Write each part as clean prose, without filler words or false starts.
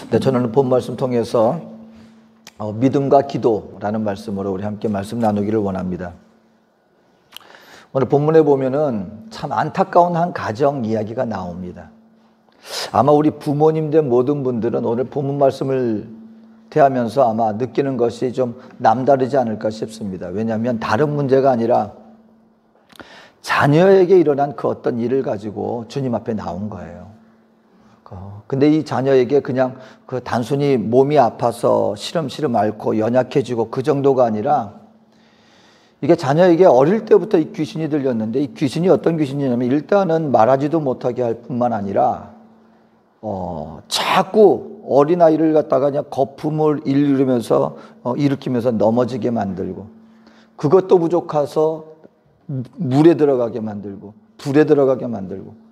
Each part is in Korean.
네, 저는 본 말씀 통해서 믿음과 기도라는 말씀으로 우리 함께 말씀 나누기를 원합니다. 오늘 본문에 보면은 참 안타까운 한 가정 이야기가 나옵니다. 아마 우리 부모님 된 모든 분들은 오늘 본문 말씀을 대하면서 아마 느끼는 것이 좀 남다르지 않을까 싶습니다. 왜냐하면 다른 문제가 아니라 자녀에게 일어난 그 어떤 일을 가지고 주님 앞에 나온 거예요. 근데 이 자녀에게 그냥 그 단순히 몸이 아파서 시름시름 앓고 연약해지고 그 정도가 아니라 이게 자녀에게 어릴 때부터 이 귀신이 들렸는데, 이 귀신이 어떤 귀신이냐면 일단은 말하지도 못하게 할 뿐만 아니라 자꾸 어린아이를 갖다가 그냥 거품을 일으키면서 넘어지게 만들고, 그것도 부족해서 물에 들어가게 만들고 불에 들어가게 만들고.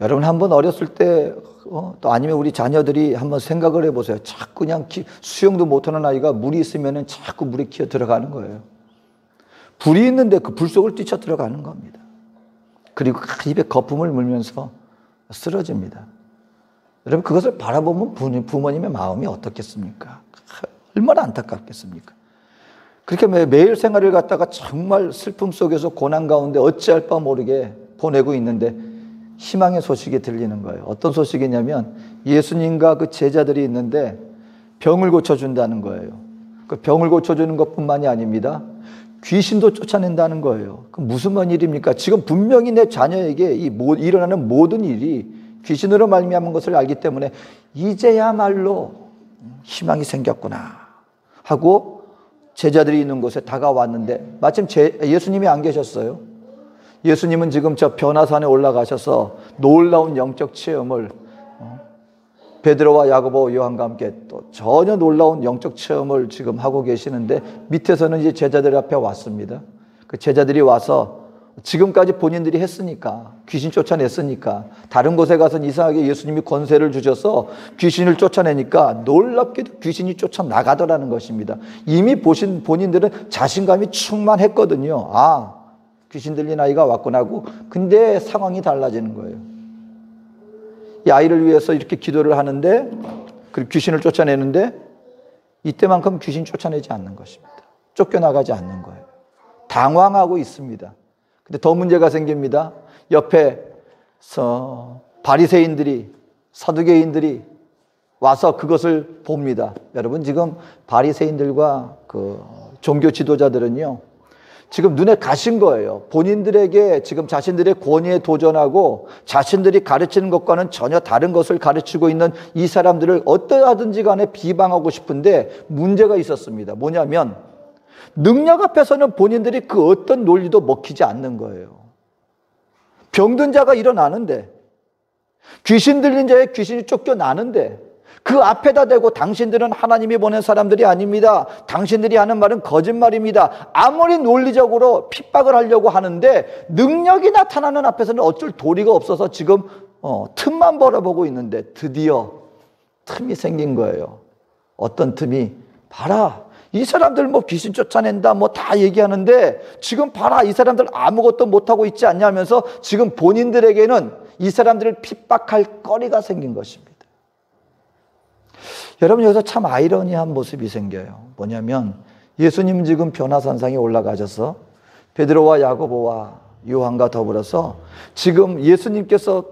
여러분 한번 어렸을 때 또 아니면 우리 자녀들이 한번 생각을 해보세요. 자꾸 그냥 수영도 못하는 아이가 물이 있으면 자꾸 물에 기어 들어가는 거예요. 불이 있는데 그 불 속을 뛰쳐 들어가는 겁니다. 그리고 입에 거품을 물면서 쓰러집니다. 여러분 그것을 바라보면 부모님의 마음이 어떻겠습니까? 얼마나 안타깝겠습니까? 그렇게 매일 생활을 갖다가 정말 슬픔 속에서 고난 가운데 어찌할 바 모르게 보내고 있는데 희망의 소식이 들리는 거예요. 어떤 소식이냐면 예수님과 그 제자들이 있는데 병을 고쳐준다는 거예요. 그 병을 고쳐주는 것뿐만이 아닙니다. 귀신도 쫓아낸다는 거예요. 그 무슨 일입니까? 지금 분명히 내 자녀에게 일어나는 모든 일이 귀신으로 말미암은 것을 알기 때문에 이제야말로 희망이 생겼구나 하고 제자들이 있는 곳에 다가왔는데 마침 예수님이 안 계셨어요. 예수님은 지금 저 변화산에 올라가셔서 놀라운 영적 체험을 베드로와 야고보 요한과 함께 또 전혀 놀라운 영적 체험을 지금 하고 계시는데, 밑에서는 이제 제자들 앞에 왔습니다. 그 제자들이 와서 지금까지 본인들이 했으니까, 귀신 쫓아냈으니까, 다른 곳에 가서는 이상하게 예수님이 권세를 주셔서 귀신을 쫓아내니까 놀랍게도 귀신이 쫓아나가더라는 것입니다. 이미 보신 본인들은 자신감이 충만했거든요. 귀신 들린 아이가 왔구나 하고. 근데 상황이 달라지는 거예요. 이 아이를 위해서 이렇게 기도를 하는데, 그리고 귀신을 쫓아내는데 이때만큼 귀신 쫓아내지 않는 것입니다. 쫓겨나가지 않는 거예요. 당황하고 있습니다. 근데 더 문제가 생깁니다. 옆에서 바리새인들이, 사두개인들이 와서 그것을 봅니다. 여러분 지금 바리새인들과 그 종교 지도자들은요, 지금 눈에 가신 거예요. 본인들에게 지금 자신들의 권위에 도전하고 자신들이 가르치는 것과는 전혀 다른 것을 가르치고 있는 이 사람들을 어떠하든지 간에 비방하고 싶은데 문제가 있었습니다. 뭐냐면 능력 앞에서는 본인들이 그 어떤 논리도 먹히지 않는 거예요. 병든 자가 일어나는데, 귀신 들린 자의 귀신이 쫓겨나는데 그 앞에다 대고 당신들은 하나님이 보낸 사람들이 아닙니다. 당신들이 하는 말은 거짓말입니다. 아무리 논리적으로 핍박을 하려고 하는데 능력이 나타나는 앞에서는 어쩔 도리가 없어서 지금 틈만 벌어보고 있는데 드디어 틈이 생긴 거예요. 어떤 틈이? 봐라, 이 사람들 귀신 쫓아낸다 다 얘기하는데 지금 봐라, 이 사람들 아무것도 못하고 있지 않냐면서 지금 본인들에게는 이 사람들을 핍박할 거리가 생긴 것입니다. 여러분 여기서 참 아이러니한 모습이 생겨요. 뭐냐면 예수님 지금 변화산상에 올라가셔서 베드로와 야고보와 요한과 더불어서 지금 예수님께서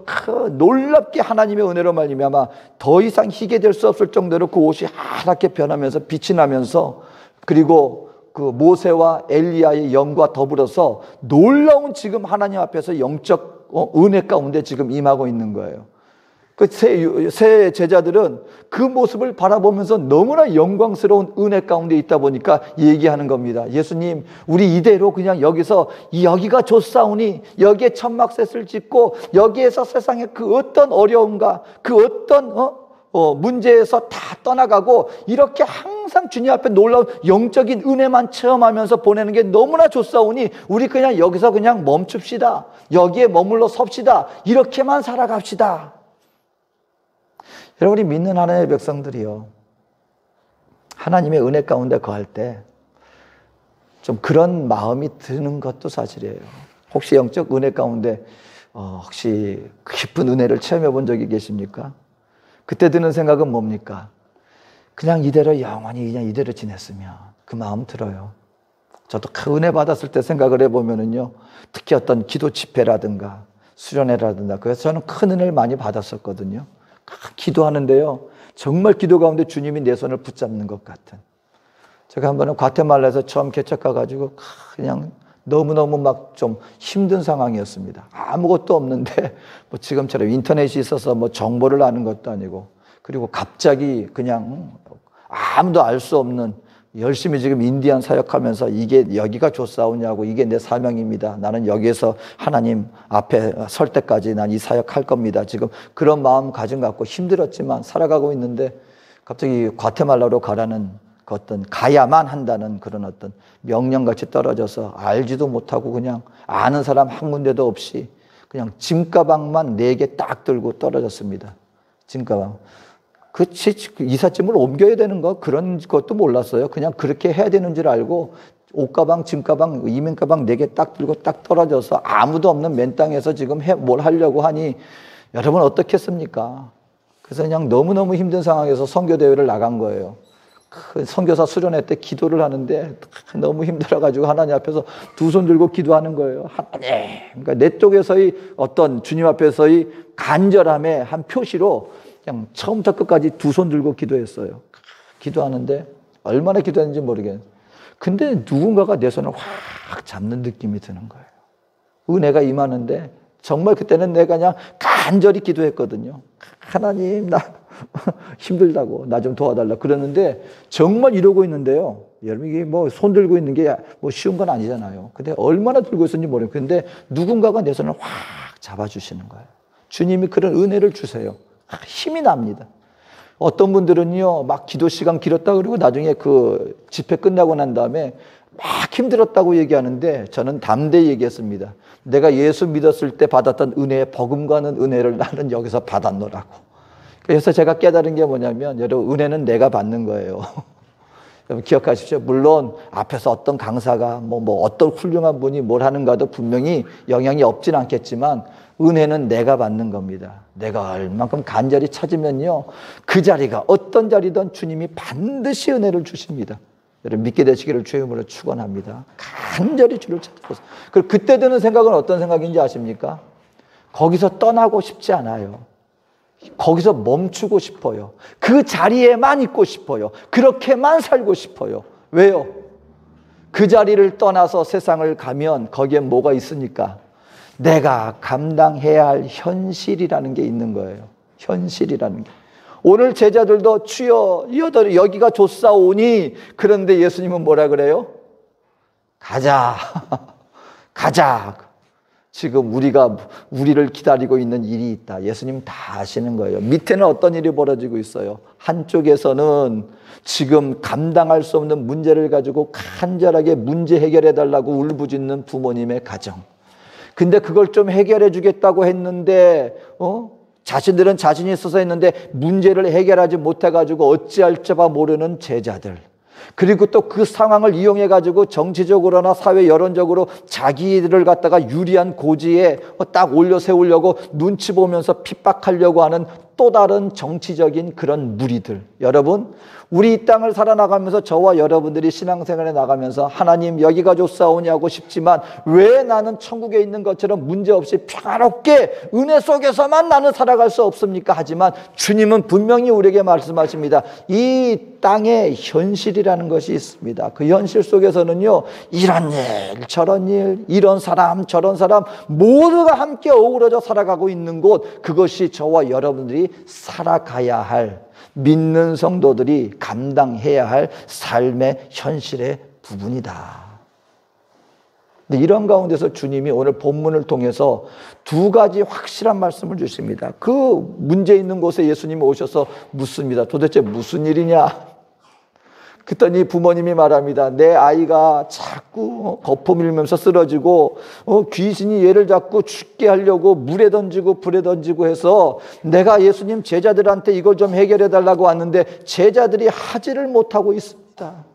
놀랍게 하나님의 은혜로 말미암아 더 이상 희게 될 수 없을 정도로 그 옷이 하얗게 변하면서 빛이 나면서, 그리고 그 모세와 엘리야의 영과 더불어서 놀라운 지금 하나님 앞에서 영적 은혜 가운데 지금 임하고 있는 거예요. 그 세 제자들은 그 모습을 바라보면서 너무나 영광스러운 은혜 가운데 있다 보니까 얘기하는 겁니다. 예수님, 우리 이대로 그냥 여기가 좋사오니 여기에 천막셋을 짓고 여기에서 세상의 그 어떤 어려움과 그 어떤 문제에서 다 떠나가고 이렇게 항상 주님 앞에 놀라운 영적인 은혜만 체험하면서 보내는 게 너무나 좋사오니 우리 그냥 여기서 그냥 멈춥시다. 여기에 머물러 섭시다. 이렇게만 살아갑시다. 여러분, 우리 믿는 하나님의 백성들이요, 하나님의 은혜 가운데 거할 때 좀 그런 마음이 드는 것도 사실이에요. 혹시 영적 은혜 가운데 혹시 깊은 은혜를 체험해 본 적이 계십니까? 그때 드는 생각은 뭡니까? 그냥 이대로 영원히 그냥 이대로 지냈으면 그 마음 들어요. 저도 그 은혜 받았을 때 생각을 해보면은요, 특히 어떤 기도 집회라든가 수련회라든가, 그래서 저는 큰 은혜를 많이 받았었거든요. 기도하는데요, 정말 기도 가운데 주님이 내 손을 붙잡는 것 같은. 제가 한 번은 과테말라에서 처음 개척가가지고 그냥 너무너무 막 좀 힘든 상황이었습니다. 아무것도 없는데 뭐 지금처럼 인터넷이 있어서 뭐 정보를 아는 것도 아니고, 그리고 갑자기 그냥 아무도 알 수 없는, 열심히 지금 인디안 사역하면서 이게 여기가 좋사오냐고, 이게 내 사명입니다. 나는 여기에서 하나님 앞에 설 때까지 난 이 사역할 겁니다. 지금 그런 마음 가진 것 같고 힘들었지만 살아가고 있는데, 갑자기 과테말라로 가라는 그 어떤 가야만 한다는 그런 어떤 명령같이 떨어져서 알지도 못하고 그냥 아는 사람 한 군데도 없이 그냥 짐가방만 4개 딱 들고 떨어졌습니다. 짐가방. 이삿짐을 옮겨야 되는 거 그런 것도 몰랐어요. 그냥 그렇게 해야 되는 줄 알고 옷가방, 짐가방, 이민가방 4개 딱 들고 딱 떨어져서 아무도 없는 맨 땅에서 지금 뭘 하려고 하니, 여러분 어떻겠습니까? 그래서 그냥 너무너무 힘든 상황에서 선교대회를 나간 거예요. 그 선교사 수련회 때 기도를 하는데 너무 힘들어가지고 하나님 앞에서 2손 들고 기도하는 거예요. 하나님, 그러니까 내 쪽에서의 어떤 주님 앞에서의 간절함의 한 표시로 그냥 처음부터 끝까지 2손 들고 기도했어요. 기도하는데 얼마나 기도했는지 모르겠어요. 근데 누군가가 내 손을 확 잡는 느낌이 드는 거예요. 은혜가 임하는데, 정말 그때는 내가 그냥 간절히 기도했거든요. 하나님, 나 힘들다고 나 좀 도와달라 그러는데, 정말 이러고 있는데요, 여러분 이게 뭐 손 들고 있는 게 뭐 쉬운 건 아니잖아요. 근데 얼마나 들고 있었는지 모르겠어요. 근데 누군가가 내 손을 확 잡아주시는 거예요. 주님이 그런 은혜를 주세요. 힘이 납니다. 어떤 분들은요, 막 기도 시간 길었다 그러고 나중에 그 집회 끝나고 난 다음에 막 힘들었다고 얘기하는데, 저는 담대히 얘기했습니다. 내가 예수 믿었을 때 받았던 은혜에 버금가는 은혜를 나는 여기서 받았노라고. 그래서 제가 깨달은 게 뭐냐면, 여러분 은혜는 내가 받는 거예요. 여러분 기억하십시오. 물론 앞에서 어떤 강사가 뭐 어떤 훌륭한 분이 뭘 하는가도 분명히 영향이 없진 않겠지만, 은혜는 내가 받는 겁니다. 내가 얼만큼 간절히 찾으면요, 그 자리가 어떤 자리든 주님이 반드시 은혜를 주십니다. 여러분 믿게 되시기를 주의 이름으로 축원합니다. 간절히 주를 찾아보세요. 그리고 그때 드는 생각은 어떤 생각인지 아십니까? 거기서 떠나고 싶지 않아요. 거기서 멈추고 싶어요. 그 자리에만 있고 싶어요. 그렇게만 살고 싶어요. 왜요? 그 자리를 떠나서 세상을 가면 거기에 뭐가 있으니까? 내가 감당해야 할 현실이라는 게 있는 거예요. 현실이라는 게. 오늘 제자들도 주여 여기가 좋사오니, 그런데 예수님은 뭐라 그래요? 가자. 가자. 지금 우리를 기다리고 있는 일이 있다. 예수님 다 아시는 거예요. 밑에는 어떤 일이 벌어지고 있어요? 한쪽에서는 지금 감당할 수 없는 문제를 가지고 간절하게 문제 해결해 달라고 울부짖는 부모님의 가정. 근데 그걸 좀 해결해 주겠다고 했는데 자신들은 자신이 있어서 했는데 문제를 해결하지 못해가지고 어찌할지 모르는 제자들. 그리고 또 그 상황을 이용해가지고 정치적으로나 사회 여론적으로 자기들을 갖다가 유리한 고지에 딱 올려 세우려고 눈치 보면서 핍박하려고 하는 또 다른 정치적인 그런 무리들. 여러분, 우리 이 땅을 살아나가면서 저와 여러분들이 신앙생활에 나가면서 하나님 여기가 좋사오냐고 싶지만, 왜 나는 천국에 있는 것처럼 문제없이 평화롭게 은혜 속에서만 나는 살아갈 수 없습니까? 하지만 주님은 분명히 우리에게 말씀하십니다. 이 땅에 현실이라는 것이 있습니다. 그 현실 속에서는요, 이런 일 저런 일, 이런 사람 저런 사람 모두가 함께 어우러져 살아가고 있는 곳, 그것이 저와 여러분들이 살아가야 할, 믿는 성도들이 감당해야 할 삶의 현실의 부분이다. 근데 이런 가운데서 주님이 오늘 본문을 통해서 2가지 확실한 말씀을 주십니다. 그 문제 있는 곳에 예수님이 오셔서 묻습니다. 도대체 무슨 일이냐? 그랬더니 부모님이 말합니다. 내 아이가 자꾸 거품 일면서 쓰러지고 귀신이 얘를 자꾸 죽게 하려고 물에 던지고 불에 던지고 해서 내가 예수님 제자들한테 이걸 좀 해결해 달라고 왔는데 제자들이 하지를 못하고 있습니다.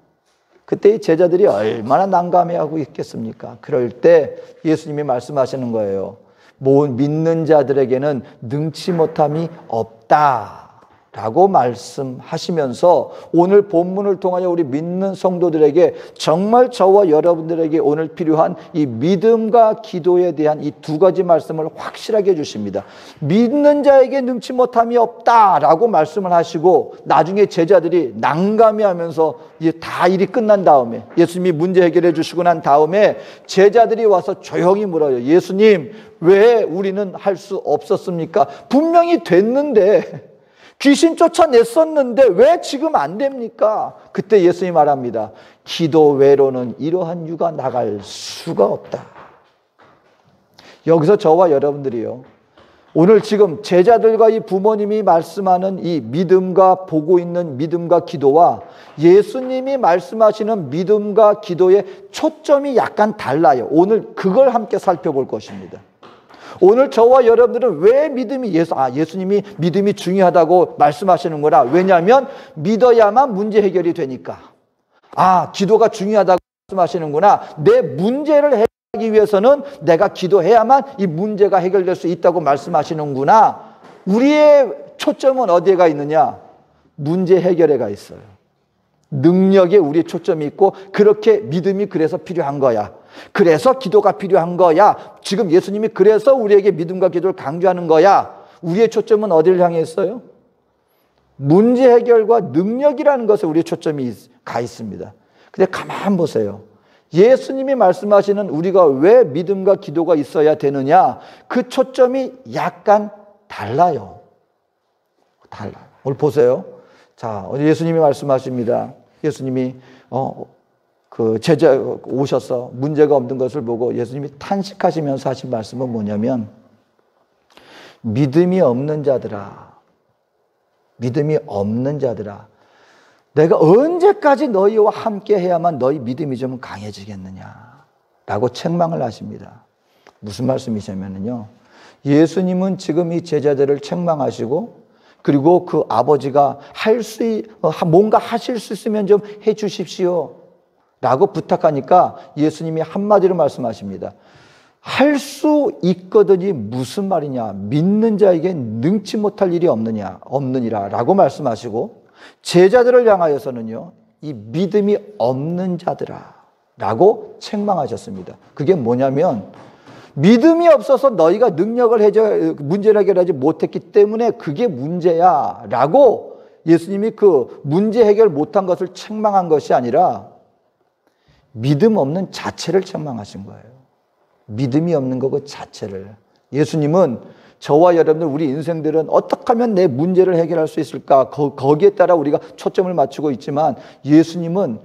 그때 이 제자들이 얼마나 난감해하고 있겠습니까? 그럴 때 예수님이 말씀하시는 거예요. 믿는 자들에게는 능치 못함이 없다. 라고 말씀하시면서 오늘 본문을 통하여 우리 믿는 성도들에게 정말 저와 여러분들에게 오늘 필요한 이 믿음과 기도에 대한 이 두 가지 말씀을 확실하게 해주십니다. 믿는 자에게 능치 못함이 없다라고 말씀을 하시고 나중에 제자들이 난감해하면서 이제 다 일이 끝난 다음에 예수님이 문제 해결해 주시고 난 다음에 제자들이 와서 조용히 물어요. 예수님, 왜 우리는 할 수 없었습니까? 분명히 됐는데, 귀신 쫓아냈었는데 왜 지금 안 됩니까? 그때 예수님이 말합니다. 기도 외로는 이러한 유가 나갈 수가 없다. 여기서 저와 여러분들이요, 오늘 지금 제자들과 이 부모님이 말씀하는 이 믿음과 보고 있는 믿음과 기도와 예수님이 말씀하시는 믿음과 기도의 초점이 약간 달라요. 오늘 그걸 함께 살펴볼 것입니다. 오늘 저와 여러분들은 왜 믿음이 예수님이 믿음이 중요하다고 말씀하시는구나. 왜냐하면 믿어야만 문제 해결이 되니까. 기도가 중요하다고 말씀하시는구나. 내 문제를 해결하기 위해서는 내가 기도해야만 이 문제가 해결될 수 있다고 말씀하시는구나. 우리의 초점은 어디에가 있느냐? 문제 해결에가 있어요. 능력에 우리의 초점이 있고 그렇게 믿음이 그래서 필요한 거야. 그래서 기도가 필요한 거야. 지금 예수님이 그래서 우리에게 믿음과 기도를 강조하는 거야. 우리의 초점은 어디를 향해 있어요? 문제 해결과 능력이라는 것에 우리의 초점이 가 있습니다. 근데 가만 보세요. 예수님이 말씀하시는 우리가 왜 믿음과 기도가 있어야 되느냐? 그 초점이 약간 달라요. 오늘 보세요. 자, 예수님이 말씀하십니다. 예수님이 그 제자 오셔서 문제가 없는 것을 보고 예수님이 탄식하시면서 하신 말씀은 뭐냐면, 믿음이 없는 자들아, 내가 언제까지 너희와 함께 해야만 너희 믿음이 좀 강해지겠느냐 라고 책망을 하십니다. 무슨 말씀이냐면요, 예수님은 지금 이 제자들을 책망하시고 그리고 그 아버지가 뭔가 하실 수 있으면 좀 해 주십시오 라고 부탁하니까 예수님이 한마디로 말씀하십니다. 할 수 있거든이 무슨 말이냐? 믿는 자에게 능치 못할 일이 없느니라 라고 말씀하시고, 제자들을 향하여서는요, 이 믿음이 없는 자들아 라고 책망하셨습니다. 그게 뭐냐면, 믿음이 없어서 너희가 문제를 해결하지 못했기 때문에 그게 문제야 라고 예수님이 그 문제 해결 못한 것을 책망한 것이 아니라 믿음 없는 자체를 책망하신 거예요. 믿음이 없는 거 그 자체를. 예수님은 저와 여러분들, 우리 인생들은 어떻게 하면 내 문제를 해결할 수 있을까? 거기에 따라 우리가 초점을 맞추고 있지만 예수님은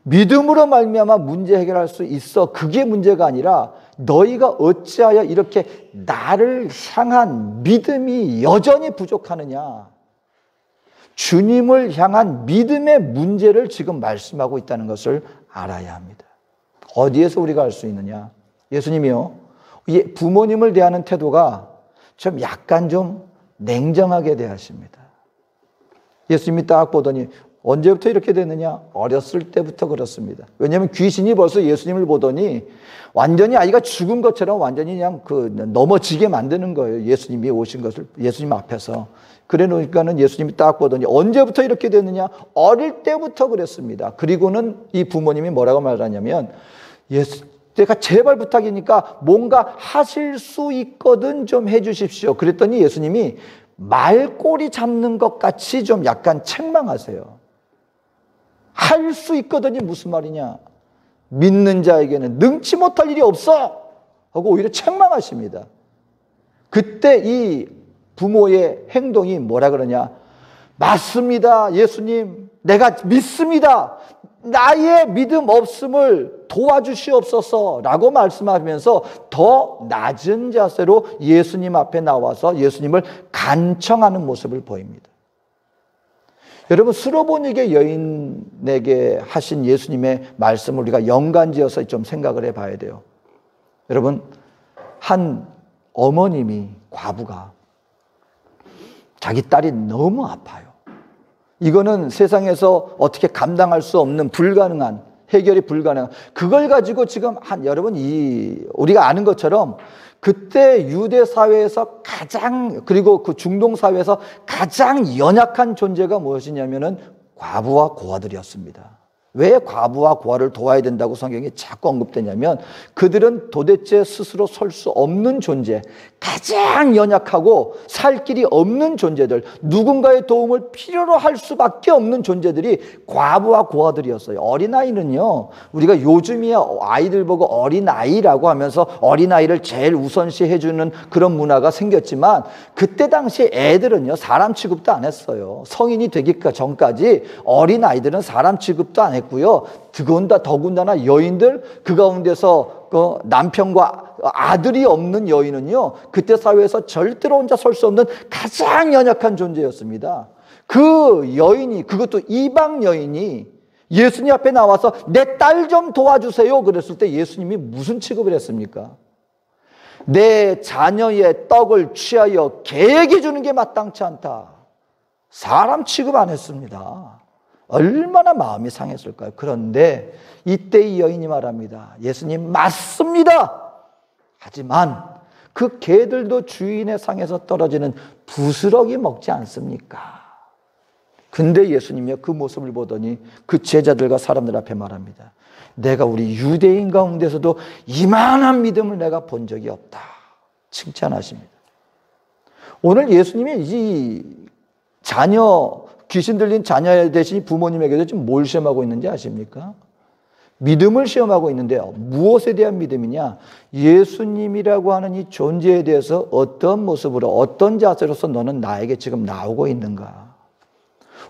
믿음으로 말미암아 문제 해결할 수 있어. 그게 문제가 아니라 너희가 어찌하여 이렇게 나를 향한 믿음이 여전히 부족하느냐. 주님을 향한 믿음의 문제를 지금 말씀하고 있다는 것을 알아야 합니다. 어디에서 우리가 알 수 있느냐? 예수님이요, 부모님을 대하는 태도가 좀 약간 좀 냉정하게 대하십니다. 예수님이 딱 보더니 언제부터 이렇게 됐느냐? 어렸을 때부터 그렇습니다. 왜냐하면 귀신이 벌써 예수님을 보더니 완전히 아이가 죽은 것처럼 완전히 그냥 넘어지게 만드는 거예요. 예수님이 오신 것을, 예수님 앞에서. 그래 놓으니까는 예수님이 딱 보더니 언제부터 이렇게 됐느냐? 어릴 때부터 그랬습니다. 그리고는 이 부모님이 뭐라고 말하냐면, 내가 제발 부탁이니까 뭔가 하실 수 있거든 좀 해주십시오. 그랬더니 예수님이 말꼬리 잡는 것 같이 좀 약간 책망하세요. 할 수 있거든이 무슨 말이냐? 믿는 자에게는 능치 못할 일이 없어 하고 오히려 책망하십니다. 그때 이 부모의 행동이 뭐라 그러냐? 맞습니다, 예수님. 내가 믿습니다. 나의 믿음 없음을 도와주시옵소서 라고 말씀하면서 더 낮은 자세로 예수님 앞에 나와서 예수님을 간청하는 모습을 보입니다. 여러분, 수로보니게 여인에게 하신 예수님의 말씀을 우리가 연관지어서 좀 생각을 해봐야 돼요. 여러분, 한 어머님이, 과부가 자기 딸이 너무 아파요. 이거는 세상에서 어떻게 감당할 수 없는 해결이 불가능한, 그걸 가지고 지금 여러분, 우리가 아는 것처럼 그때 유대 사회에서 그리고 그 중동 사회에서 가장 연약한 존재가 무엇이냐면은 과부와 고아들이었습니다. 왜 과부와 고아를 도와야 된다고 성경이 자꾸 언급되냐면 그들은 도대체 스스로 설 수 없는 존재, 가장 연약하고 살 길이 없는 존재들, 누군가의 도움을 필요로 할 수밖에 없는 존재들이 과부와 고아들이었어요. 어린아이는요, 우리가 요즘이야 아이들 보고 어린아이라고 하면서 어린아이를 제일 우선시 해주는 그런 문화가 생겼지만 그때 당시 애들은요, 사람 취급도 안 했어요. 성인이 되기 전까지 어린아이들은 사람 취급도 안 했고요. 더군다나 여인들, 그 가운데서 남편과 아들이 없는 여인은요, 그때 사회에서 절대로 혼자 설 수 없는 가장 연약한 존재였습니다. 그 여인이, 그것도 이방 여인이 예수님 앞에 나와서 내 딸 좀 도와주세요 그랬을 때 예수님이 무슨 취급을 했습니까? 내 자녀의 떡을 취하여 개에게 주는 게 마땅치 않다. 사람 취급 안 했습니다. 얼마나 마음이 상했을까요? 그런데 이때 이 여인이 말합니다. 예수님, 맞습니다. 하지만 그 개들도 주인의 상에서 떨어지는 부스러기 먹지 않습니까? 근데 예수님이 그 모습을 보더니 그 제자들과 사람들 앞에 말합니다. 내가 우리 유대인 가운데서도 이만한 믿음을 내가 본 적이 없다. 칭찬하십니다. 오늘 예수님이 이 귀신 들린 자녀 대신 부모님에게도 지금 뭘 시험하고 있는지 아십니까? 믿음을 시험하고 있는데요. 무엇에 대한 믿음이냐? 예수님이라고 하는 이 존재에 대해서 어떤 모습으로, 어떤 자세로서 너는 나에게 지금 나오고 있는가?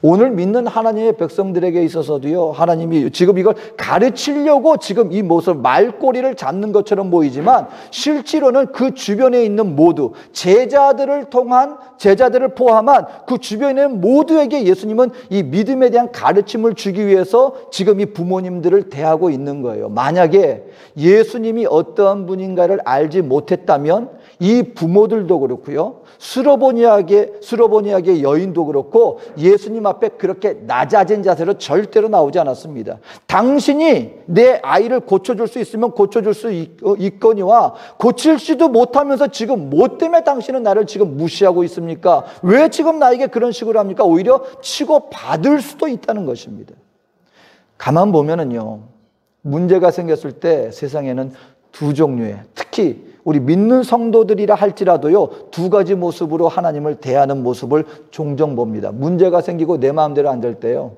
오늘 믿는 하나님의 백성들에게 있어서도요, 하나님이 지금 이걸 가르치려고 지금 이 모습, 말꼬리를 잡는 것처럼 보이지만 실제로는 그 주변에 있는 모두, 제자들을 포함한 그 주변에 있는 모두에게 예수님은 이 믿음에 대한 가르침을 주기 위해서 지금 이 부모님들을 대하고 있는 거예요. 만약에 예수님이 어떠한 분인가를 알지 못했다면 이 부모들도 그렇고요, 수로보니아의 여인도 그렇고 예수님 앞에 그렇게 낮아진 자세로 절대로 나오지 않았습니다. 당신이 내 아이를 고쳐줄 수 있으면 고쳐줄 수 있거니와 고칠지도 못하면서 지금 뭐 때문에 당신은 나를 지금 무시하고 있습니까? 왜 지금 나에게 그런 식으로 합니까? 오히려 치고받을 수도 있다는 것입니다. 가만 보면은요, 문제가 생겼을 때 세상에는 두 종류의, 특히 우리 믿는 성도들이라 할지라도요, 두 가지 모습으로 하나님을 대하는 모습을 종종 봅니다. 문제가 생기고 내 마음대로 안 될 때요,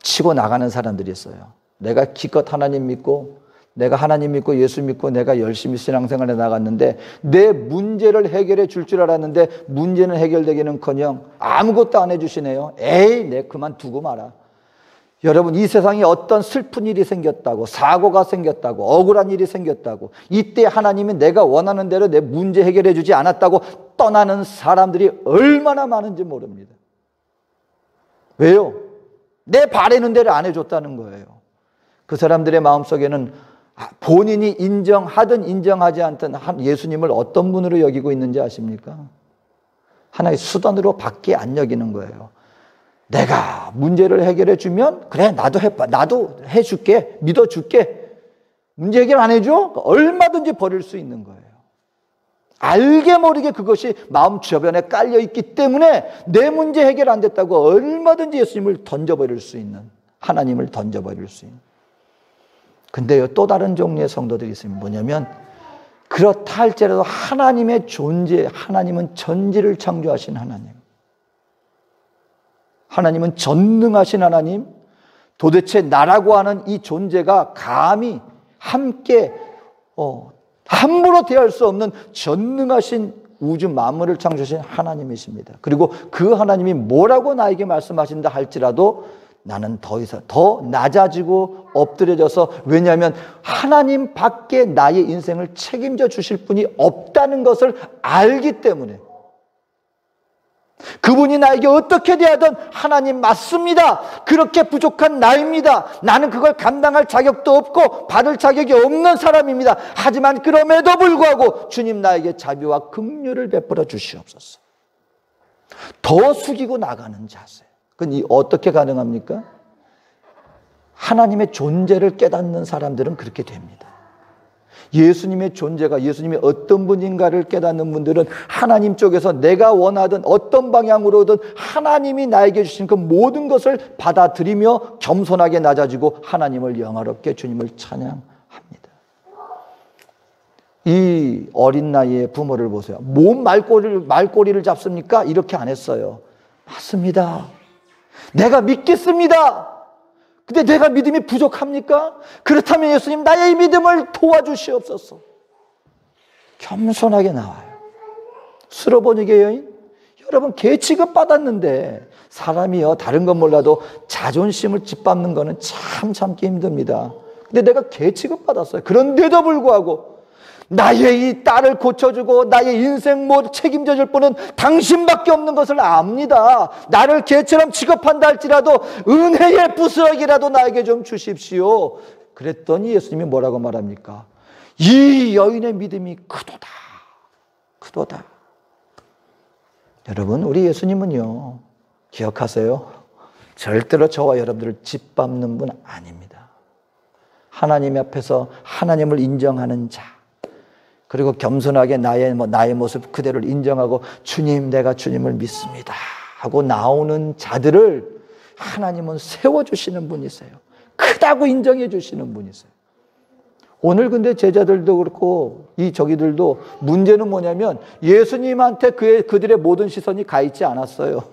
치고 나가는 사람들이 있어요. 내가 기껏 하나님 믿고, 내가 하나님 믿고 예수 믿고 내가 열심히 신앙생활에 나갔는데 내 문제를 해결해 줄 알았는데 문제는 해결되기는커녕 아무것도 안 해주시네요. 에이, 내 그만두고 마라. 여러분, 이 세상에 어떤 슬픈 일이 생겼다고, 사고가 생겼다고, 억울한 일이 생겼다고, 이때 하나님이 내가 원하는 대로 내 문제 해결해 주지 않았다고 떠나는 사람들이 얼마나 많은지 모릅니다. 왜요? 내 바라는 대로 안 해줬다는 거예요. 그 사람들의 마음속에는 본인이 인정하든 인정하지 않든 예수님을 어떤 분으로 여기고 있는지 아십니까? 하나의 수단으로 밖에 안 여기는 거예요. 내가 문제를 해결해 주면 그래, 나도 해줄게, 믿어줄게. 문제 해결 안 해줘? 얼마든지 버릴 수 있는 거예요. 알게 모르게 그것이 마음 저변에 깔려 있기 때문에 내 문제 해결 안 됐다고 얼마든지 예수님을 던져버릴 수 있는, 하나님을 던져버릴 수 있는. 근데요, 또 다른 종류의 성도들이 있습니다. 뭐냐면, 그렇다 할지라도 하나님의 존재, 하나님은 전지를 창조하신 하나님, 하나님은 전능하신 하나님, 도대체 나라고 하는 이 존재가 감히 함께 함부로 대할 수 없는 전능하신 우주 만물을 창조하신 하나님이십니다. 그리고 그 하나님이 뭐라고 나에게 말씀하신다 할지라도 나는 더 이상 더 낮아지고 엎드려져서, 왜냐하면 하나님 밖에 나의 인생을 책임져 주실 분이 없다는 것을 알기 때문에, 그분이 나에게 어떻게 대하든 하나님 맞습니다. 그렇게 부족한 나입니다. 나는 그걸 감당할 자격도 없고 받을 자격이 없는 사람입니다. 하지만 그럼에도 불구하고 주님 나에게 자비와 긍휼을 베풀어 주시옵소서. 더 숙이고 나가는 자세. 그건 어떻게 가능합니까? 하나님의 존재를 깨닫는 사람들은 그렇게 됩니다. 예수님의 존재가, 예수님이 어떤 분인가를 깨닫는 분들은 하나님 쪽에서 내가 원하든 어떤 방향으로든 하나님이 나에게 주신 그 모든 것을 받아들이며 겸손하게 낮아지고 하나님을 영화롭게 주님을 찬양합니다. 이 어린 나이에 부모를 보세요. 몸 말꼬리를 잡습니까? 이렇게 안 했어요. 맞습니다. 내가 믿겠습니다. 근데 내가 믿음이 부족합니까? 그렇다면 예수님 나의 믿음을 도와주시옵소서. 겸손하게 나와요. 수로보니게 여인, 여러분 개 취급 받았는데 사람이요 다른 건 몰라도 자존심을 짓밟는 거는 참 참기 힘듭니다. 근데 내가 개 취급 받았어요. 그런데도 불구하고 나의 이 딸을 고쳐주고 나의 인생 모두 책임져 줄 분은 당신밖에 없는 것을 압니다. 나를 개처럼 취급한다 할지라도 은혜의 부스러기라도 나에게 좀 주십시오. 그랬더니 예수님이 뭐라고 말합니까? 이 여인의 믿음이 크도다. 크도다. 여러분, 우리 예수님은요, 기억하세요. 절대로 저와 여러분들을 짓밟는 분 아닙니다. 하나님 앞에서 하나님을 인정하는 자, 그리고 겸손하게 나의 모습 그대로를 인정하고 주님, 내가 주님을 믿습니다 하고 나오는 자들을 하나님은 세워주시는 분이세요. 크다고 인정해 주시는 분이세요. 오늘 근데 제자들도 그렇고 저기들도 문제는 뭐냐면 예수님한테 그들의 모든 시선이 가 있지 않았어요.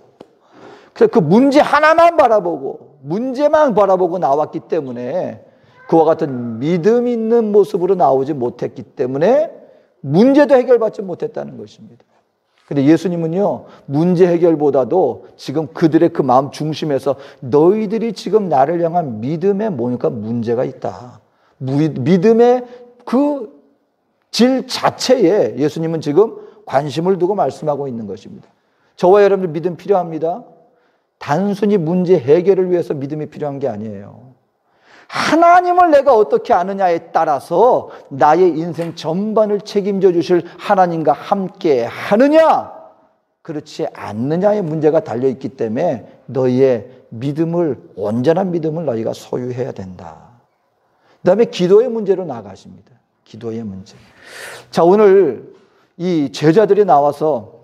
그래서 그 문제 하나만 바라보고 문제만 바라보고 나왔기 때문에 그와 같은 믿음 있는 모습으로 나오지 못했기 때문에 문제도 해결받지 못했다는 것입니다. 근데 예수님은요, 문제 해결보다도 지금 그들의 그 마음 중심에서 너희들이 지금 나를 향한 믿음에 뭐니까 문제가 있다. 믿음의 그 질 자체에 예수님은 지금 관심을 두고 말씀하고 있는 것입니다. 저와 여러분들 믿음 필요합니다. 단순히 문제 해결을 위해서 믿음이 필요한 게 아니에요. 하나님을 내가 어떻게 아느냐에 따라서 나의 인생 전반을 책임져 주실 하나님과 함께 하느냐, 그렇지 않느냐의 문제가 달려있기 때문에 너희의 믿음을, 온전한 믿음을 너희가 소유해야 된다. 그 다음에 기도의 문제로 나아가십니다. 기도의 문제. 자, 오늘 이 제자들이 나와서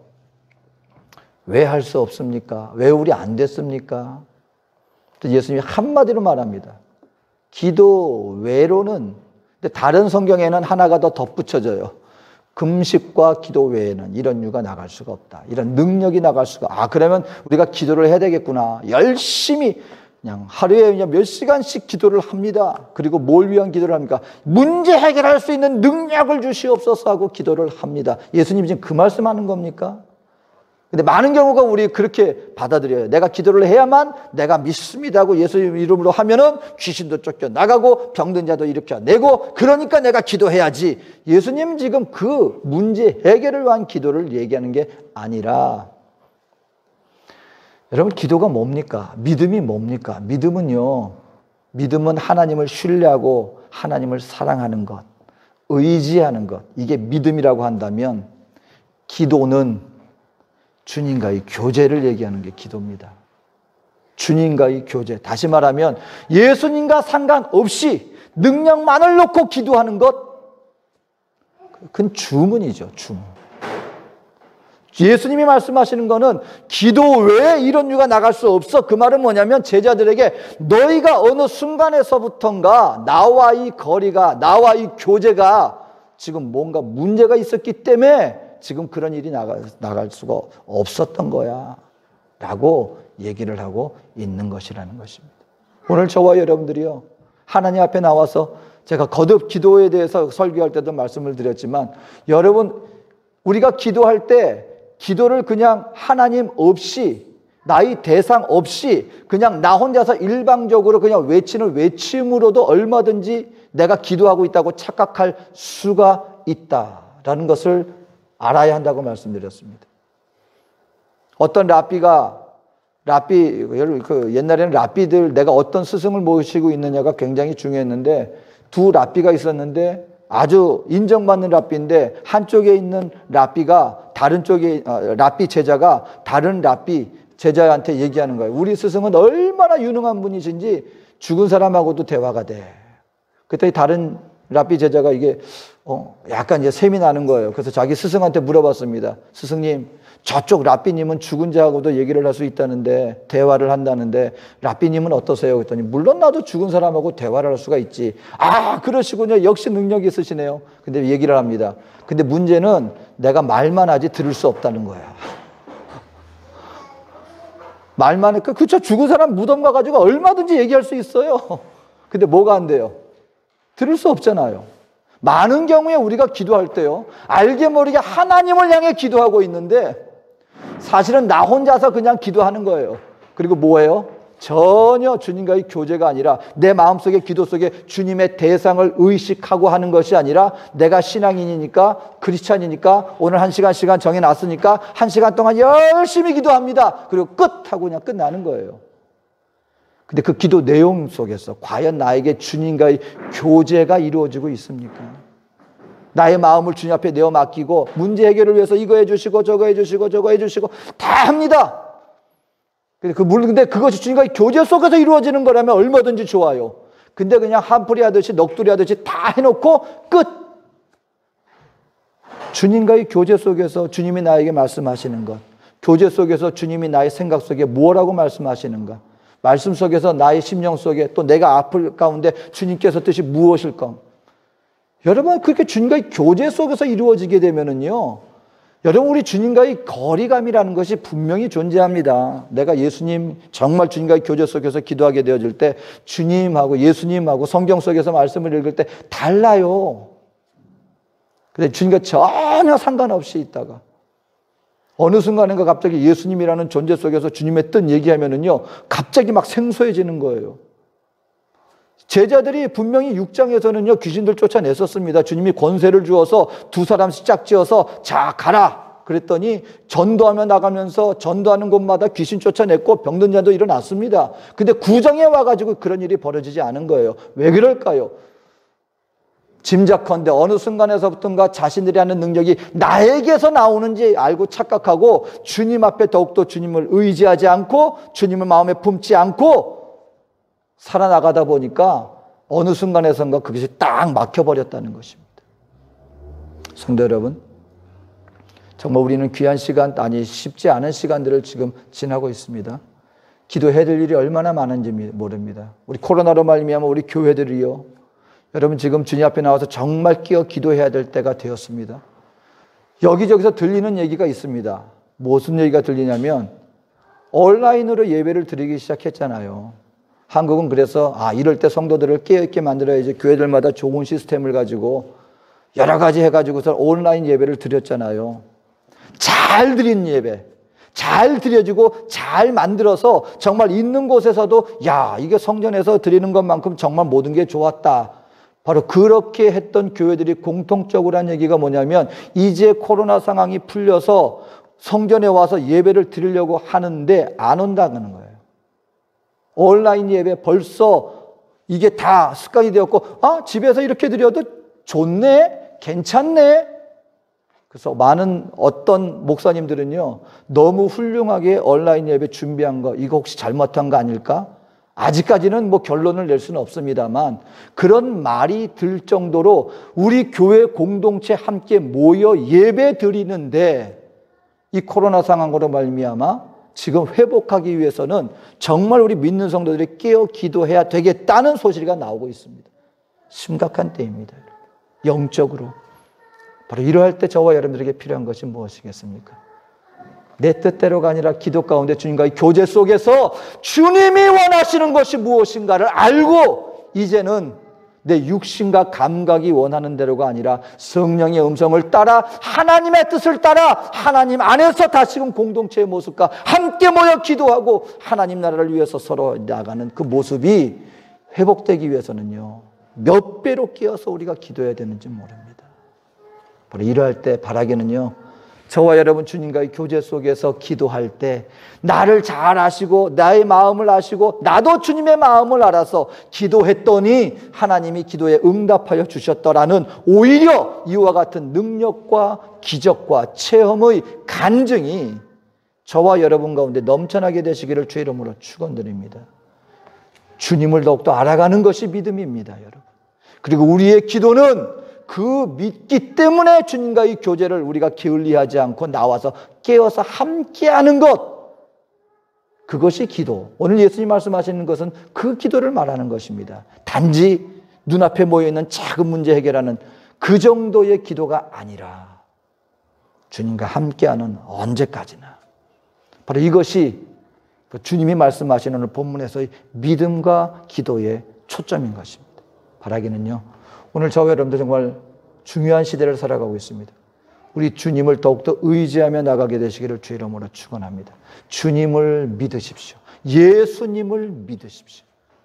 왜 할 수 없습니까? 왜 우리 안 됐습니까? 예수님이 한마디로 말합니다. 기도 외로는, 근데 다른 성경에는 하나가 더 덧붙여져요. 금식과 기도 외에는 이런 이유가 나갈 수가 없다. 이런 능력이 나갈 수가. 그러면 우리가 기도를 해야 되겠구나. 열심히 그냥 하루에 그냥 몇 시간씩 기도를 합니다. 그리고 뭘 위한 기도를 합니까? 문제 해결할 수 있는 능력을 주시옵소서 하고 기도를 합니다. 예수님이 지금 그 말씀하는 겁니까? 근데 많은 경우가 우리 그렇게 받아들여요. 내가 기도를 해야만 내가 믿습니다 하고 예수님 이름으로 하면은 귀신도 쫓겨나가고 병든 자도 일으켜내고 그러니까 내가 기도해야지. 예수님은 지금 그 문제 해결을 위한 기도를 얘기하는 게 아니라, 여러분 기도가 뭡니까? 믿음이 뭡니까? 믿음은 하나님을 신뢰하고 하나님을 사랑하는 것, 의지하는 것, 이게 믿음이라고 한다면 기도는 주님과의 교제를 얘기하는 게 기도입니다. 주님과의 교제. 다시 말하면 예수님과 상관없이 능력만을 놓고 기도하는 것, 그건 주문이죠. 주문. 예수님이 말씀하시는 거는 기도 외에 이런 이유가 나갈 수 없어. 그 말은 뭐냐면 제자들에게 너희가 어느 순간에서부턴가 나와의 거리가, 나와의 교제가 지금 뭔가 문제가 있었기 때문에 지금 그런 일이 나갈 수가 없었던 거야 라고 얘기를 하고 있는 것이라는 것입니다. 오늘 저와 여러분들이요, 하나님 앞에 나와서 제가 거듭 기도에 대해서 설교할 때도 말씀을 드렸지만, 여러분 우리가 기도할 때 기도를 그냥 하나님 없이, 나의 대상 없이 그냥 나 혼자서 일방적으로 그냥 외치는 외침으로도 얼마든지 내가 기도하고 있다고 착각할 수가 있다라는 것을 알아야 한다고 말씀드렸습니다. 어떤 옛날에는 랍비들, 내가 어떤 스승을 모시고 있느냐가 굉장히 중요했는데, 두 랍비가 있었는데 아주 인정받는 랍비인데, 한쪽에 있는 랍비가 다른 쪽에 랍비 제자가 다른 랍비 제자한테 얘기하는 거예요. 우리 스승은 얼마나 유능한 분이신지 죽은 사람하고도 대화가 돼. 그때 다른 랍비 제자가 이게 약간 이제 셈이 나는 거예요. 그래서 자기 스승한테 물어봤습니다. 스승님, 저쪽 랍비님은 죽은 자하고도 얘기를 할 수 있다는데, 대화를 한다는데, 랍비님은 어떠세요? 그랬더니, 물론 나도 죽은 사람하고 대화를 할 수가 있지. 아, 그러시군요. 역시 능력이 있으시네요. 근데 얘기를 합니다. 근데 문제는 내가 말만 하지 들을 수 없다는 거야. 말만 했고, 그쵸. 죽은 사람 무덤 가가지고 얼마든지 얘기할 수 있어요. 근데 뭐가 안 돼요? 들을 수 없잖아요. 많은 경우에 우리가 기도할 때요, 알게 모르게 하나님을 향해 기도하고 있는데 사실은 나 혼자서 그냥 기도하는 거예요. 그리고 뭐예요? 전혀 주님과의 교제가 아니라 내 마음속에 기도 속에 주님의 대상을 의식하고 하는 것이 아니라 내가 신앙인이니까 크리스찬이니까 오늘 1시간 정해놨으니까 1시간 동안 열심히 기도합니다. 그리고 끝 하고 그냥 끝나는 거예요. 근데 그 기도 내용 속에서 과연 나에게 주님과의 교제가 이루어지고 있습니까? 나의 마음을 주님 앞에 내어 맡기고 문제 해결을 위해서 이거 해주시고 저거 해주시고 저거 해주시고 다 합니다. 근데 그것이 주님과의 교제 속에서 이루어지는 거라면 얼마든지 좋아요. 근데 그냥 한풀이 하듯이 넋두리 하듯이 다 해놓고 끝. 주님과의 교제 속에서 주님이 나에게 말씀하시는 것, 교제 속에서 주님이 나의 생각 속에 무엇라고 말씀하시는가, 말씀 속에서 나의 심령 속에 또 내가 아플 가운데 주님께서 뜻이 무엇일까? 여러분, 그렇게 주님과의 교제 속에서 이루어지게 되면은요, 여러분, 우리 주님과의 거리감이라는 것이 분명히 존재합니다. 내가 예수님, 정말 주님과의 교제 속에서 기도하게 되어질 때 주님하고 예수님하고 성경 속에서 말씀을 읽을 때 달라요. 근데 주님과 전혀 상관없이 있다가 어느 순간인가 갑자기 예수님이라는 존재 속에서 주님의 뜻 얘기하면은요, 갑자기 막 생소해지는 거예요. 제자들이 분명히 6장에서는요, 귀신들 쫓아냈었습니다. 주님이 권세를 주어서 2사람씩 짝지어서 자, 가라. 그랬더니 전도하며 나가면서 전도하는 곳마다 귀신 쫓아냈고 병든 자도 일어났습니다. 근데 9장에 와가지고 그런 일이 벌어지지 않은 거예요. 왜 그럴까요? 짐작컨대 어느 순간에서부터인가 자신들이 하는 능력이 나에게서 나오는지 알고 착각하고 주님 앞에 더욱더 주님을 의지하지 않고 주님을 마음에 품지 않고 살아나가다 보니까 어느 순간에선가 그것이 딱 막혀버렸다는 것입니다. 성도 여러분, 정말 우리는 귀한 시간, 아니 쉽지 않은 시간들을 지금 지나고 있습니다. 기도해야 될 일이 얼마나 많은지 모릅니다. 우리 코로나로 말미암아 우리 교회들이요, 여러분 지금 주님 앞에 나와서 정말 끼어 기도해야 될 때가 되었습니다. 여기저기서 들리는 얘기가 있습니다. 무슨 얘기가 들리냐면 온라인으로 예배를 드리기 시작했잖아요. 한국은 그래서 이럴 때 성도들을 깨어있게 만들어야지 교회들마다 좋은 시스템을 가지고 여러 가지 해가지고서 온라인 예배를 드렸잖아요. 잘 드린 예배, 잘 드려지고 잘 만들어서 정말 있는 곳에서도 야, 이게 성전에서 드리는 것만큼 정말 모든 게 좋았다. 바로 그렇게 했던 교회들이 공통적으로 한 얘기가 뭐냐면 이제 코로나 상황이 풀려서 성전에 와서 예배를 드리려고 하는데 안 온다는 거예요. 온라인 예배 벌써 이게 다 습관이 되었고 집에서 이렇게 드려도 좋네, 괜찮네. 그래서 많은 어떤 목사님들은요, 너무 훌륭하게 온라인 예배 준비한 거 이거 혹시 잘못한 거 아닐까? 아직까지는 뭐 결론을 낼 수는 없습니다만 그런 말이 들 정도로 우리 교회 공동체 함께 모여 예배 드리는데 이 코로나 상황으로 말미암아 지금 회복하기 위해서는 정말 우리 믿는 성도들이 깨어 기도해야 되겠다는 소식이 나오고 있습니다. 심각한 때입니다. 영적으로. 바로 이러할 때 저와 여러분들에게 필요한 것이 무엇이겠습니까? 내 뜻대로가 아니라 기도 가운데 주님과의 교제 속에서 주님이 원하시는 것이 무엇인가를 알고 이제는 내 육신과 감각이 원하는 대로가 아니라 성령의 음성을 따라 하나님의 뜻을 따라 하나님 안에서 다시금 공동체의 모습과 함께 모여 기도하고 하나님 나라를 위해서 서로 나가는 그 모습이 회복되기 위해서는요, 몇 배로 끼어서 우리가 기도해야 되는지 모릅니다. 바로 이러할 때 바라기는요, 저와 여러분 주님과의 교제 속에서 기도할 때 나를 잘 아시고 나의 마음을 아시고 나도 주님의 마음을 알아서 기도했더니 하나님이 기도에 응답하여 주셨더라는 오히려 이와 같은 능력과 기적과 체험의 간증이 저와 여러분 가운데 넘쳐나게 되시기를 주의 이름으로 축원드립니다. 주님을 더욱더 알아가는 것이 믿음입니다, 여러분. 그리고 우리의 기도는 그 믿기 때문에 주님과의 교제를 우리가 게을리하지 않고 나와서 깨어서 함께하는 것, 그것이 기도. 오늘 예수님 말씀하시는 것은 그 기도를 말하는 것입니다. 단지 눈앞에 모여있는 작은 문제 해결하는 그 정도의 기도가 아니라 주님과 함께하는 언제까지나. 바로 이것이 주님이 말씀하시는 오늘 본문에서의 믿음과 기도의 초점인 것입니다. 바라기는요, 오늘 저와 여러분들 정말 중요한 시대를 살아가고 있습니다. 우리 주님을 더욱더 의지하며 나가게 되시기를 주 이름으로 축원합니다. 주님을 믿으십시오. 예수님을 믿으십시오.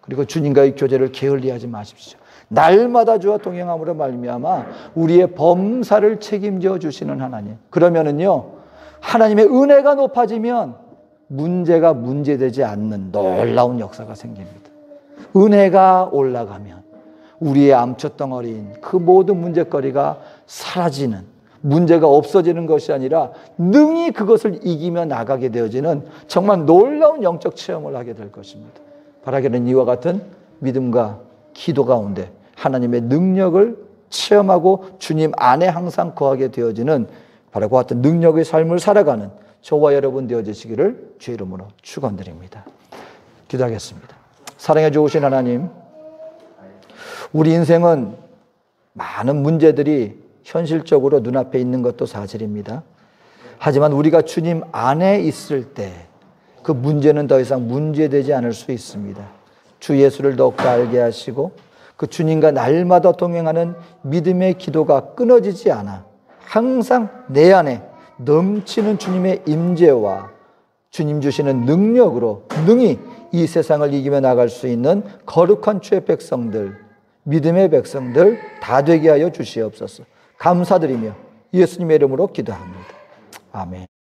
그리고 주님과의 교제를 게을리하지 마십시오. 날마다 주와 동행함으로 말미암아 우리의 범사를 책임져 주시는 하나님. 그러면은요, 하나님의 은혜가 높아지면 문제가 문제되지 않는 놀라운 역사가 생깁니다. 은혜가 올라가면 우리의 암초덩어리인 그 모든 문제거리가 사라지는, 문제가 없어지는 것이 아니라 능히 그것을 이기며 나가게 되어지는 정말 놀라운 영적 체험을 하게 될 것입니다. 바라기는 이와 같은 믿음과 기도 가운데 하나님의 능력을 체험하고 주님 안에 항상 거하게 되어지는 바로 그 같은 능력의 삶을 살아가는 저와 여러분 되어지시기를 주의 이름으로 축원드립니다. 기도하겠습니다. 사랑해 주신 하나님, 우리 인생은 많은 문제들이 현실적으로 눈앞에 있는 것도 사실입니다. 하지만 우리가 주님 안에 있을 때 그 문제는 더 이상 문제되지 않을 수 있습니다. 주 예수를 더욱더 알게 하시고 그 주님과 날마다 동행하는 믿음의 기도가 끊어지지 않아 항상 내 안에 넘치는 주님의 임재와 주님 주시는 능력으로 능히 이 세상을 이기며 나갈 수 있는 거룩한 주의 백성들, 믿음의 백성들 다 되게 하여 주시옵소서. 감사드리며 예수님의 이름으로 기도합니다. 아멘.